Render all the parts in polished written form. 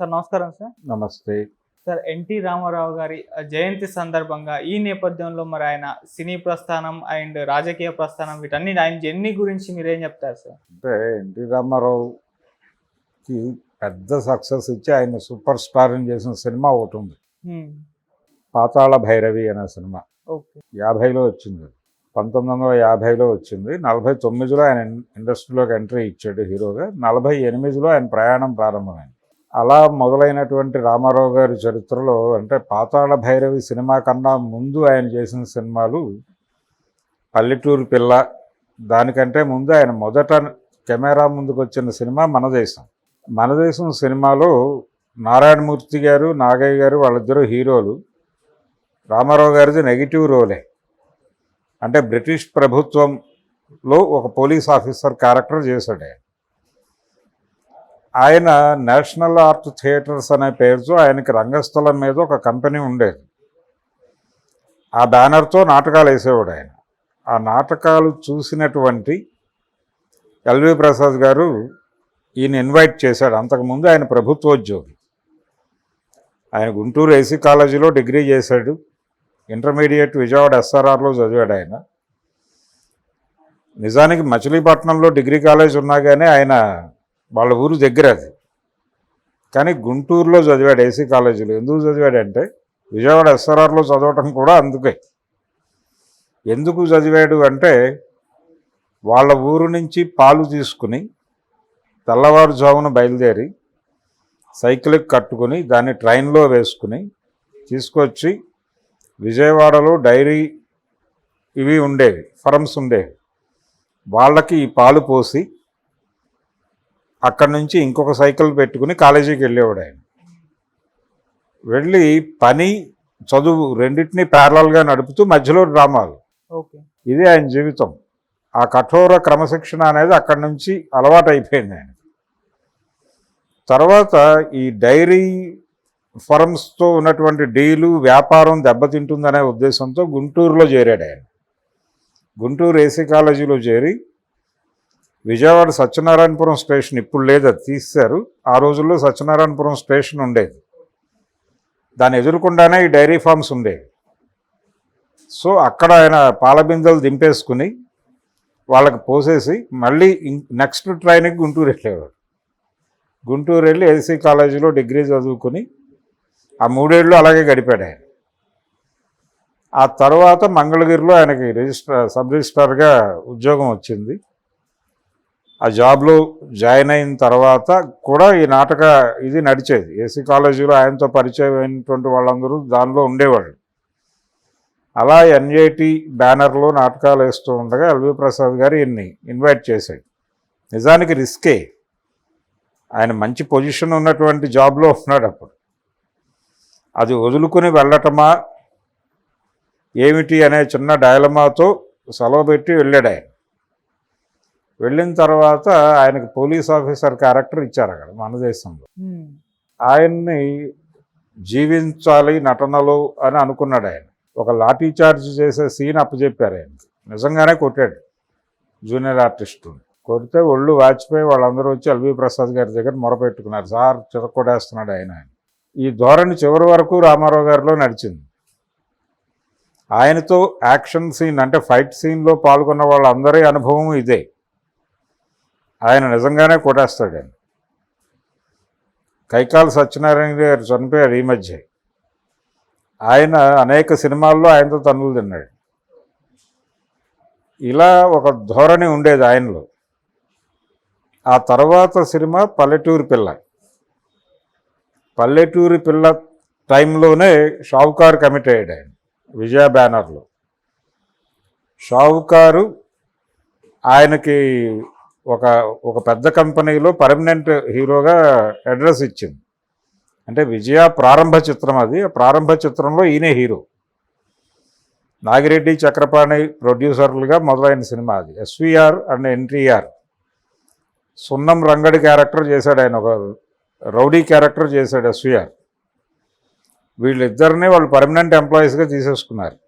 Sir నమస్కారం sir. నమస్తే. Sir NT Ramarao గారి జయంతి సందర్భంగా ఈ నేపథ్యంలో మరి ఆయన సినీ ప్రస్థానం అండ్ రాజకీయ ప్రస్థానం వీటన్ని ఆయన జర్నీ గురించి మీరేం చెప్తారు సార్? అంటే ఎన్టీ రామారావుకి పెద్ద సక్సెస్ ఇచ్చి ఆయన సూపర్ స్టార్ని చేసిన సినిమా ఒకటి ఉంది, పాతాళ భైరవి అనే సినిమా. ఓకే. 50లో వచ్చింది, 1950లో వచ్చింది. 49లో ఆయన ఇండస్ట్రీలోకి ఎంట్రీ ఇచ్చాడు హీరోగా. 48లో ఆయన ప్రయాణం ప్రారంభమైంది. అలా మొదలైనటువంటి రామారావు గారి చరిత్రలో అంటే పాతాళ భైరవి సినిమా కన్నా ముందు ఆయన చేసిన సినిమాలు పల్లెటూరు పిల్ల, దానికంటే ముందు ఆయన మొదట కెమెరా ముందుకు వచ్చిన సినిమా మనదేశం. మనదేశం సినిమాలో నారాయణమూర్తి గారు, నాగయ్య గారు వాళ్ళిద్దరూ హీరోలు. రామారావు గారిది నెగిటివ్ రోలే, అంటే బ్రిటిష్ ప్రభుత్వంలో ఒక పోలీస్ ఆఫీసర్ క్యారెక్టర్ చేశాడు ఆయన. ఆయన నేషనల్ ఆర్ట్ థియేటర్స్ అనే పేరుతో ఆయనకి రంగస్థలం మీద ఒక కంపెనీ ఉండేది. ఆ బ్యానర్తో నాటకాలు వేసేవాడు ఆయన. ఆ నాటకాలు చూసినటువంటి ఎల్వి ప్రసాద్ గారు ఈయన ఇన్వైట్ చేశాడు. అంతకుముందు ఆయన ప్రభుత్వోద్యోగి. ఆయన గుంటూరు ఏసీ కాలేజీలో డిగ్రీ చేశాడు. ఇంటర్మీడియట్ విజయవాడ ఎస్ఆర్ఆర్లో చదివాడు ఆయన. నిజానికి మచిలీపట్నంలో డిగ్రీ కాలేజ్ ఉన్నా కానీ ఆయన వాళ్ళ ఊరు దగ్గర అది, కానీ గుంటూరులో చదివాడు ఏసీ కాలేజీలో. ఎందుకు చదివాడంటే విజయవాడ ఎస్ఆర్ఆర్లో చదవటం కూడా అందుకే. ఎందుకు చదివాడు అంటే వాళ్ళ ఊరు నుంచి పాలు తీసుకుని తెల్లవారుజామున బయలుదేరి సైకిల్కి కట్టుకుని దాన్ని ట్రైన్లో వేసుకుని తీసుకొచ్చి విజయవాడలో డైరీ ఇవి ఉండేవి, ఫర్మ్స్ ఉండేవి, వాళ్ళకి ఈ పాలు పోసి అక్కడి నుంచి ఇంకొక సైకిల్ పెట్టుకుని కాలేజీకి వెళ్ళేవాడు ఆయన. వెళ్ళి పని చదువు రెండింటినీ ప్యారలల్గా నడుపుతూ మధ్యలో డ్రామాలు. ఓకే. ఇది ఆయన జీవితం. ఆ కఠోర క్రమశిక్షణ అనేది అక్కడి నుంచి అలవాటు అయిపోయింది ఆయన. తర్వాత ఈ డైరీ ఫర్మ్స్తో ఉన్నటువంటి డీలు వ్యాపారం దెబ్బతింటుందనే ఉద్దేశంతో గుంటూరులో చేరాడు ఆయన. గుంటూరు ఏసీ కాలేజీలో చేరి విజయవాడ సత్యనారాయణపురం స్టేషన్, ఇప్పుడు లేదు, అది తీశారు. ఆ రోజుల్లో సత్యనారాయణపురం స్టేషన్ ఉండేది, దాన్ని ఎదురుకుండానే ఈ డైరీ ఫార్మ్స్ ఉండేవి. సో అక్కడ ఆయన పాలబిందెలు దింపేసుకుని వాళ్ళకి పోసేసి మళ్ళీ నెక్స్ట్ ట్రైన్కి గుంటూరు వెళ్ళేవాడు. గుంటూరు వెళ్ళి ఏసీ కాలేజీలో డిగ్రీ చదువుకుని ఆ 3 ఏళ్ళు అలాగే గడిపాడు ఆయన. ఆ తర్వాత మంగళగిరిలో ఆయనకి సబ్ రిజిస్ట్రార్గా ఉద్యోగం వచ్చింది. ఆ జాబ్లో జాయిన్ అయిన తర్వాత కూడా ఈ నాటక ఇది నడిచేది. ఏసీ కాలేజీలో ఆయనతో పరిచయం అయినటువంటి వాళ్ళందరూ దానిలో ఉండేవాళ్ళు. అలా ఎన్ఐటి బ్యానర్లో నాటకాలు వేస్తూ ఉండగా ఎల్వి ప్రసాద్ గారు ఈయన్ని ఇన్వైట్ చేశాడు. నిజానికి రిస్కే, ఆయన మంచి పొజిషన్ ఉన్నటువంటి జాబ్లో ఉన్నాడు అప్పుడు. అది వదులుకుని వెళ్ళటమా ఏమిటి అనే చిన్న డైలమాతో సెలవు పెట్టి వెళ్ళాడు ఆయన. వెళ్ళిన తర్వాత ఆయనకు పోలీస్ ఆఫీసర్ క్యారెక్టర్ ఇచ్చారు అక్కడ మనదేశంలో. ఆయన్ని జీవించాలి నటనలో అని అనుకున్నాడు ఆయన. ఒక లాఠీ చార్జ్ చేసే సీన్ అప్పచెప్పారు ఆయనకి. నిజంగానే కొట్టాడు జూనియర్ ఆర్టిస్టు. కొడితే ఒళ్ళు వాచిపోయి వాళ్ళందరూ వచ్చి ఎల్వి ప్రసాద్ గారి దగ్గర మొరపెట్టుకున్నారు, సార్ చిరకొడేస్తున్నాడు ఆయన. ఈ ధోరణి చివరి వరకు రామారావు గారిలో నడిచింది. ఆయనతో యాక్షన్ సీన్ అంటే ఫైట్ సీన్లో పాల్గొన్న వాళ్ళందరి అనుభవం ఇదే. ఆయన నిజంగానే కొట్టేస్తాడు ఆయన. కైకాల సత్యనారాయణ గారు చనిపోయారు ఈ మధ్య. ఆయన అనేక సినిమాల్లో ఆయనతో తన్నులు తిన్నాడు. ఇలా ఒక ధోరణి ఉండేది ఆయనలో. ఆ తర్వాత సినిమా పల్లెటూరు పిల్ల. పల్లెటూరి పిల్ల టైంలోనే షావుకారు కమిట్ అయ్యాడు ఆయన విజయ బ్యానర్లో. షావుకారు ఆయనకి ఒక పెద్ద కంపెనీలో పర్మనెంట్ హీరోగా అడ్రస్ ఇచ్చింది. అంటే విజయ ప్రారంభ చిత్రం అది. ఆ ప్రారంభ చిత్రంలో ఈయనే హీరో. నాగిరెడ్డి, చక్రపాణి ప్రొడ్యూసర్లుగా మొదలైన సినిమా అది. SVR and NTR. సున్నం రంగడి క్యారెక్టర్ చేశాడు ఆయన, ఒక రౌడీ క్యారెక్టర్ చేశాడు ఎస్విఆర్. వీళ్ళిద్దరినీ వాళ్ళు పర్మనెంట్ ఎంప్లాయీస్గా తీసేసుకున్నారు.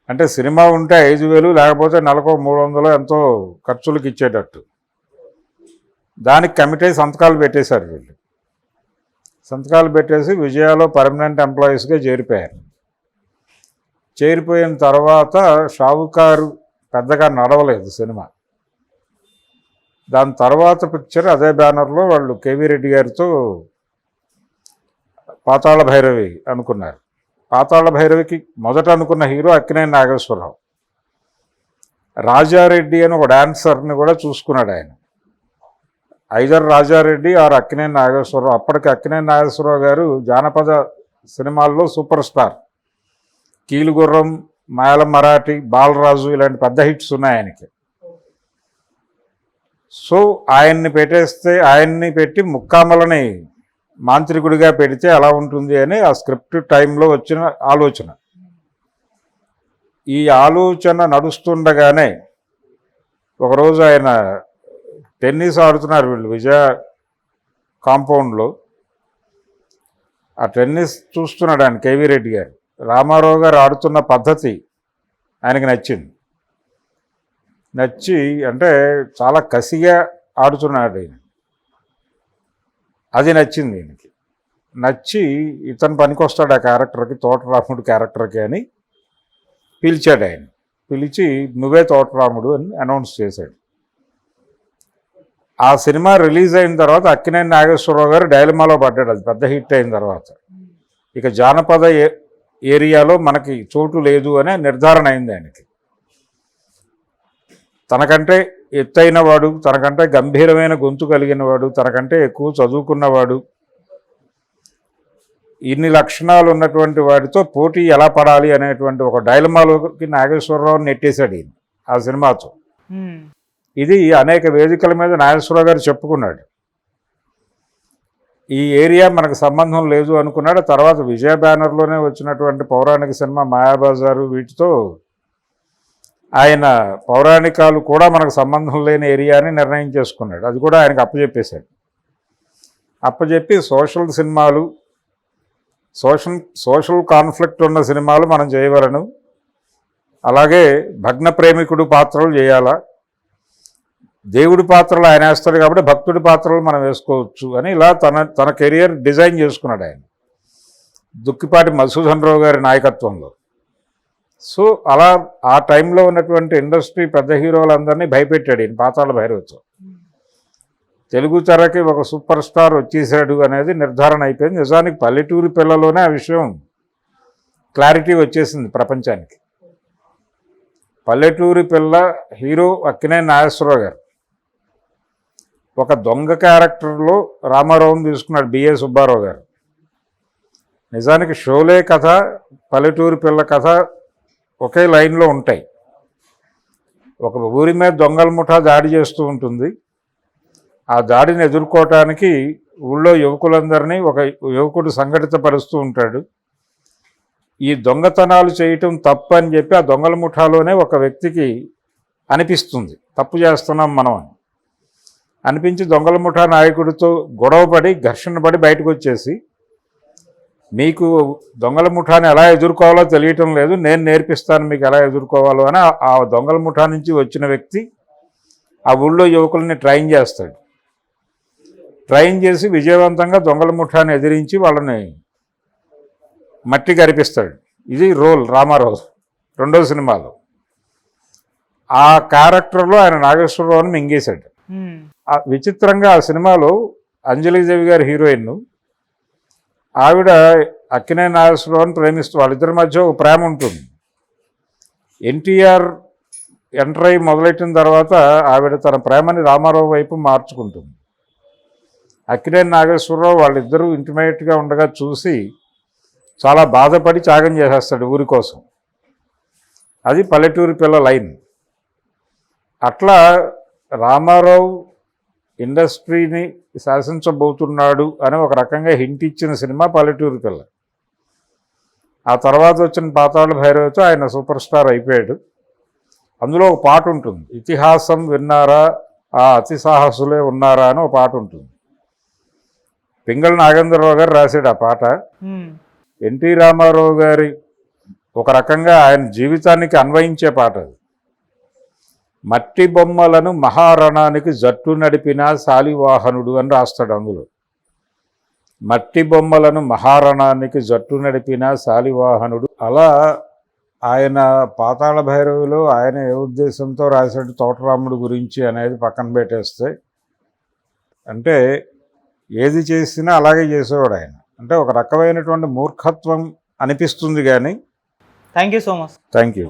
అంటే సినిమా ఉంటే 5,000 లేకపోతే నెలకు 300 ఎంతో ఖర్చులకు ఇచ్చేటట్టు. దానికి కమిటీ సంతకాలు పెట్టేశారు వీళ్ళు. సంతకాలు పెట్టేసి విజయాలో పర్మనెంట్ ఎంప్లాయీస్గా చేరిపోయారు. చేరిపోయిన తర్వాత షావుకారు పెద్దగా నడవలేదు సినిమా. దాని తర్వాత పిక్చర్ అదే బ్యానర్లో వాళ్ళు కేవీ రెడ్డి గారితో పాతాళ భైరవి అనుకున్నారు. పాతాళ భైరవికి మొదట అనుకున్న హీరో అక్కినేని నాగేశ్వరరావు. రాజారెడ్డి అని ఒక డాన్సర్ని కూడా చూసుకున్నాడు ఆయన. Either Rajareddy or Akkineni Nageswararao. అప్పటికి అక్కినేని నాగేశ్వరరావు గారు జానపద సినిమాల్లో సూపర్ స్టార్. కీలుగుర్రం, మాయల మరాఠీ, బాలరాజు ఇలాంటి పెద్ద హిట్స్ ఉన్నాయి ఆయనకి. సో ఆయన్ని పెట్టి ముక్కామలని మాంత్రికుడిగా పెడితే ఎలా ఉంటుంది అని ఆ స్క్రిప్ట్ టైంలో వచ్చిన ఆలోచన. ఈ ఆలోచన నడుస్తుండగానే ఒకరోజు ఆయన టెన్నిస్ ఆడుతున్నారు వీళ్ళు విజయ కాంపౌండ్లో. ఆ టెన్నిస్ చూస్తున్నాడు ఆయన కేవీ రెడ్డి గారు. రామారావు గారు ఆడుతున్న పద్ధతి ఆయనకి నచ్చి అంటే చాలా కసిగా ఆడుతున్నాడు ఆయన. అది నచ్చింది ఈయనకి. నచ్చి ఇతను పనికొస్తాడు ఆ క్యారెక్టర్కి, తోటరాముడు క్యారెక్టర్కి అని పిలిచాడు ఆయన. పిలిచి నువ్వే తోటరాముడు అని అనౌన్స్ చేశాడు. ఆ సినిమా రిలీజ్ అయిన తర్వాత అక్కినేని నాగేశ్వరరావు గారు డైలమాలో పడ్డాడు. అది పెద్ద హిట్ అయిన తర్వాత ఇక జానపద ఏరియాలో మనకి చోటు లేదు అనే నిర్ధారణ అయింది ఆయనకి. తనకంటే ఎత్తైన వాడు, తనకంటే గంభీరమైన గొంతు కలిగిన వాడు, తనకంటే ఎక్కువ చదువుకున్నవాడు, ఇన్ని లక్షణాలు ఉన్నటువంటి వాడితో పోటీ ఎలా పడాలి అనేటువంటి ఒక డైలమాలోకి నాగేశ్వరరావు నెట్టేశాడు ఈయన ఆ సినిమాతో. ఇది అనేక వేదికల మీద నాగేశ్వరరావు గారు చెప్పుకున్నాడు. ఈ ఏరియా మనకు సంబంధం లేదు అనుకున్నాడు. తర్వాత విజయ బ్యానర్లోనే వచ్చినటువంటి పౌరాణిక సినిమా మాయాబజారు వీటితో ఆయన పౌరాణికాలు కూడా మనకు సంబంధం లేని ఏరియా అని నిర్ణయం చేసుకున్నాడు. అది కూడా ఆయనకు అప్పచెప్పేశాడు. అప్పచెప్పి సోషల్ సినిమాలు, సోషల్ కాన్ఫ్లిక్ట్ ఉన్న సినిమాలు మనం చేయవలను, అలాగే భగ్న ప్రేమికుడు పాత్రలు చేయాలా, దేవుడి పాత్రలు ఆయన వేస్తాడు కాబట్టి భక్తుడి పాత్రలు మనం వేసుకోవచ్చు అని ఇలా తన కెరియర్ డిజైన్ చేసుకున్నాడు ఆయన దుక్కిపాటి మధుసూదన్ రావు గారి నాయకత్వంలో. సో అలా ఆ టైంలో ఉన్నటువంటి ఇండస్ట్రీ పెద్ద హీరోలందరినీ భయపెట్టాడు ఈయన పాతాళ భైరవితో. తెలుగు తెరకి ఒక సూపర్ స్టార్ వచ్చేసాడు అనేది నిర్ధారణ అయిపోయింది. నిజానికి పల్లెటూరి పిల్లలోనే ఆ విషయం క్లారిటీ వచ్చేసింది ప్రపంచానికి. పల్లెటూరి పిల్ల హీరో అక్కినేని నాగేశ్వరరావు గారు ఒక దొంగ క్యారెక్టర్లో రామారావుని తీసుకున్నాడు బిఏ సుబ్బారావు గారు. నిజానికి షోలే కథ, పల్లెటూరి పిల్ల కథ ఒకే లైన్లో ఉంటాయి. ఒక ఊరి మీద దొంగల ముఠా దాడి చేస్తూ ఉంటుంది. ఆ దాడిని ఎదుర్కోవటానికి ఊళ్ళో యువకులందరినీ ఒక యువకుడు సంఘటితపరుస్తూ ఉంటాడు. ఈ దొంగతనాలు చేయటం తప్పు అని చెప్పి ఆ దొంగల ముఠాలోనే ఒక వ్యక్తికి అనిపిస్తుంది, తప్పు చేస్తున్నాం మనం అని అనిపించి దొంగల ముఠా నాయకుడితో గొడవపడి ఘర్షణ పడి బయటకు వచ్చేసి, మీకు దొంగల ముఠాని ఎలా ఎదుర్కోవాలో తెలియటం లేదు, నేను నేర్పిస్తాను మీకు ఎలా ఎదుర్కోవాలో అని ఆ దొంగల ముఠా నుంచి వచ్చిన వ్యక్తి ఆ ఊళ్ళో యువకుల్ని ట్రైన్ చేస్తాడు. ట్రైన్ చేసి విజయవంతంగా దొంగల ముఠాని ఎదిరించి వాళ్ళని మట్టి కరిపిస్తాడు. ఇది రోల్ రామారావు రెండో సినిమాలో. ఆ క్యారెక్టర్లో ఆయన నాగేశ్వరరావుని మింగేశాడు. విచిత్రంగా ఆ సినిమాలో అంజలిదేవి గారి హీరోయిన్, ఆవిడ అక్కినేని నాగేశ్వరరావుని ప్రేమిస్తూ వాళ్ళిద్దరి మధ్య ఒక ప్రేమ ఉంటుంది. ఎన్టీఆర్ ఎంటర్ అయ్యి మొదలెట్టిన తర్వాత ఆవిడ తన ప్రేమని రామారావు వైపు మార్చుకుంటుంది. అక్కినేని నాగేశ్వరరావు వాళ్ళిద్దరూ ఇంటిమేట్గా ఉండగా చూసి చాలా బాధపడి త్యాగం చేసేస్తాడు ఊరి కోసం. అది పల్లెటూరి పిల్ల లైన్. అట్లా రామారావు ఇండస్ట్రీని శాసించబోతున్నాడు అని ఒక రకంగా హింట్ ఇచ్చిన సినిమా పల్లెటూరి పిల్ల. ఆ తర్వాత వచ్చిన పాతాళ భైరవితో ఆయన సూపర్ స్టార్ అయిపోయాడు. అందులో ఒక పాట ఉంటుంది, ఇతిహాసం విన్నారా ఆ అతి సాహసులే ఉన్నారా అని ఒక పాట ఉంటుంది. పింగళ నాగేంద్రరావు గారు రాశాడు ఆ పాట. ఎన్టీ రామారావు గారి ఒక రకంగా ఆయన జీవితానికి అన్వయించే పాట అది. మట్టి బొమ్మలను మహారణానికి జట్టు నడిపిన శాలివాహనుడు అని రాస్తాడు అందులో. మట్టి బొమ్మలను మహారణానికి జట్టు నడిపిన శాలివాహనుడు. అలా ఆయన పాతాళ భైరవిలో ఆయన ఏ ఉద్దేశంతో రాశాడు తోటరాముడు గురించి అనేది పక్కన పెట్టేస్తే, అంటే ఏది చేసినా అలాగే చేసేవాడు ఆయన. అంటే ఒక రకమైనటువంటి మూర్ఖత్వం అనిపిస్తుంది కానీ. Thank you so much. Thank you.